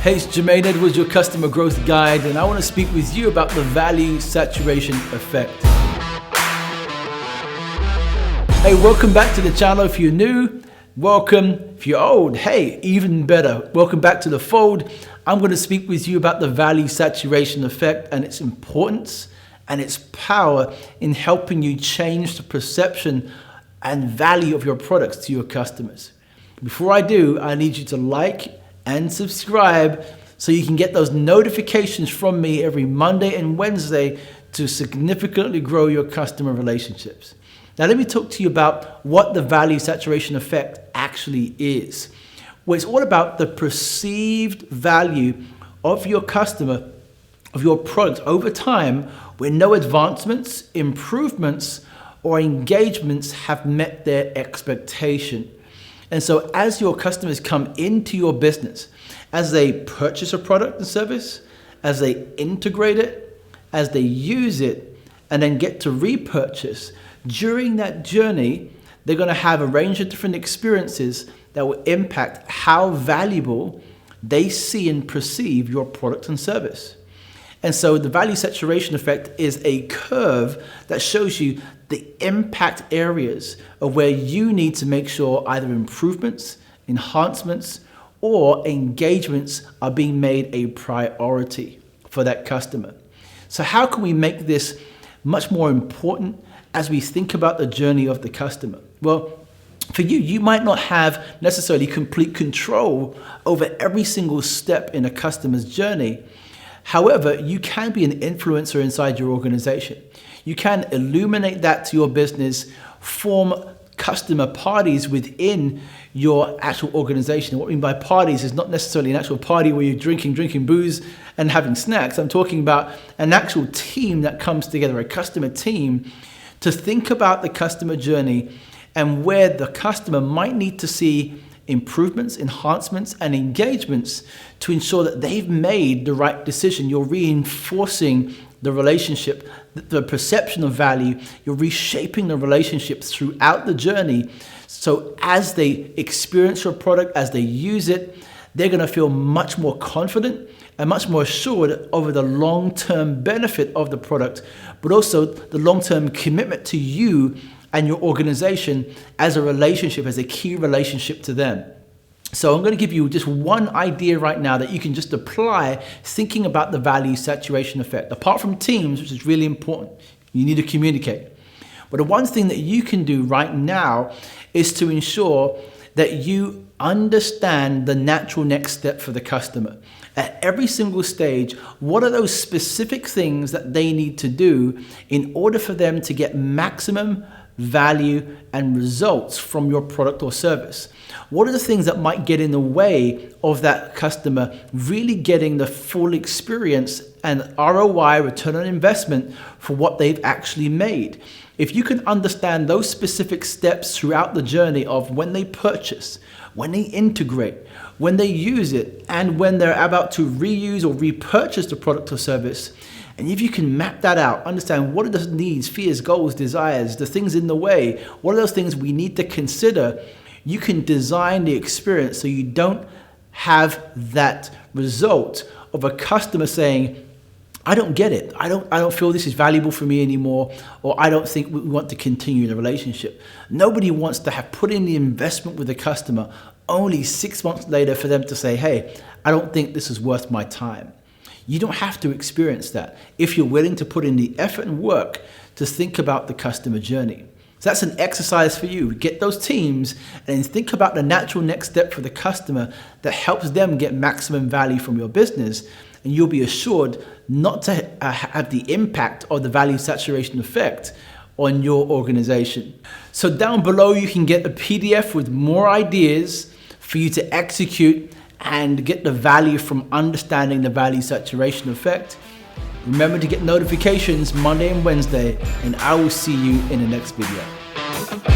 Hey, it's Jermaine Edwards, your customer growth guide, and I want to speak with you about the value saturation effect. Hey, welcome back to the channel. If you're new, welcome. If you're old, hey, even better. Welcome back to the fold. I'm going to speak with you about the value saturation effect and its importance and its power in helping you change the perception and value of your products to your customers. Before I do, I need you to like and subscribe so you can get those notifications from me every Monday and Wednesday to significantly grow your customer relationships. Now let me talk to you about what the value saturation effect actually is. Well, it's all about the perceived value of your customer, of your product over time, where no advancements, improvements, or engagements have met their expectation. And so as your customers come into your business, as they purchase a product and service, as they integrate it, as they use it, and then get to repurchase, during that journey, they're going to have a range of different experiences that will impact how valuable they see and perceive your product and service. And so the value saturation effect is a curve that shows you the impact areas of where you need to make sure either improvements, enhancements, or engagements are being made a priority for that customer. So how can we make this much more important as we think about the journey of the customer? Well, for you, you might not have necessarily complete control over every single step in a customer's journey. However, you can be an influencer inside your organization. You can illuminate that to your business, form customer parties within your actual organization. What I mean by parties is not necessarily an actual party where you're drinking booze and having snacks. I'm talking about an actual team that comes together, a customer team, to think about the customer journey and where the customer might need to see improvements, enhancements, and engagements to ensure that they've made the right decision. You're reinforcing the relationship, the perception of value. You're reshaping the relationships throughout the journey. So as they experience your product, as they use it, they're going to feel much more confident and much more assured over the long-term benefit of the product, but also the long-term commitment to you and your organization as a relationship, as a key relationship to them. So I'm going to give you just one idea right now that you can just apply thinking about the value saturation effect. Apart from teams, which is really important, you need to communicate. But the one thing that you can do right now is to ensure that you understand the natural next step for the customer. At every single stage, what are those specific things that they need to do in order for them to get maximum value and results from your product or service? What are the things that might get in the way of that customer really getting the full experience and ROI, return on investment, for what they've actually made? If you can understand those specific steps throughout the journey of when they purchase, when they integrate, when they use it, and when they're about to reuse or repurchase the product or service, and if you can map that out, understand what are the needs, fears, goals, desires, the things in the way, what are those things we need to consider, you can design the experience so you don't have that result of a customer saying, I don't get it. I don't feel this is valuable for me anymore, or I don't think we want to continue the relationship. Nobody wants to have put in the investment with the customer only 6 months later for them to say, hey, I don't think this is worth my time. You don't have to experience that if you're willing to put in the effort and work to think about the customer journey. So that's an exercise for you. Get those teams and think about the natural next step for the customer that helps them get maximum value from your business, and you'll be assured not to have the impact of the value saturation effect on your organization. So down below you can get a PDF with more ideas for you to execute and get the value from understanding the value saturation effect. Remember to get notifications Monday and Wednesday, and I will see you in the next video.